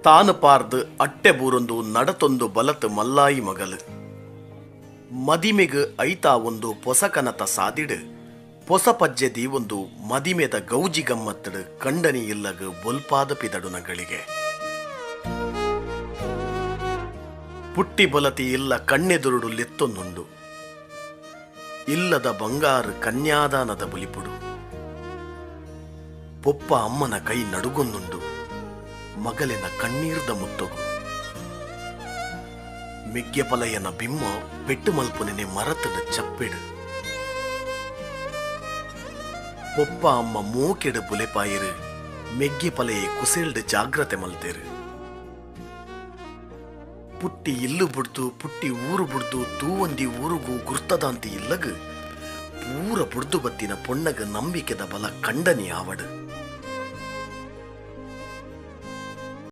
ತಾನು ಪಾರ್ದು ಅಟ್ಟೆ ಬೂರೊಂದು ನಡತೊಂದು ಬಲತ್ ಮಲ್ಲಾಯಿ ಮಗಲು ಮದಿಮೆಗ್ ಐತಾ ಒಂದು ಪೊಸಕನತ ಸಾದಿಡು ಪೊಸ ಪಜ್ಜೆದಿ ಒಂದು ಮದಿಮೆದ ಗೌಜಿ ಗಮ್ಮತ್ತಡು ಕಂಡನಿ ಇಲ್ಲಗ ಬೊಲ್ಪಾದ ಪಿದಡುನಗಳಿಗೆ ಪುಟ್ಟಿ ಬೊಲತಿ ಇಲ್ಲ ಕಣ್ಣೆದುರುಡು ಲೆತ್ತೊಂದುಂಡು ಇಲ್ಲದ ಬಂಗಾರು ಕನ್ಯಾದಾನದ ಬುಲಿಪುಡು ಪೊಪ್ಪ ಅಮ್ಮನ ಕೈ ನಡುಗೊಂದುಂಡು ಮಗಲಿನ ಕಣ್ಣೀರ್ದ ಮುತ್ತೊಗು ಮೆಗ್ಗೆ ಪಲಯನ ಬಿಮ್ಮ ಪೆಟ್ಟು ಮಲ್ಪುನೆನೆ ಮರತದ ಚಪ್ಪೆಡು ಪೊಪ್ಪ ಅಮ್ಮ ಮೂಕೆಡು ಬುಲೆಪಾಯಿರು ಮೆಗ್ಗೆ ಪಲೆಯೇ ಕುಸೆಲ್ಡು ಜಾಗ್ರತೆ ಮಲ್ತೇರು ಪುಟ್ಟಿ ಇಲ್ಲು ಬುಡ್ದು ಪುಟ್ಟಿ ಊರು ಬುಡ್ದು ತೂವಂದಿ ಊರುಗೂ ಗುರ್ತದಾಂತಿ ಇಲ್ಲಗ ಪೂರ ಬುಡ್ದು ಬತ್ತಿನ ಪೊಣ್ಣಗ ನಂಬಿಕೆದ ಬಲ ಕಂಡನಿ ಆವಡು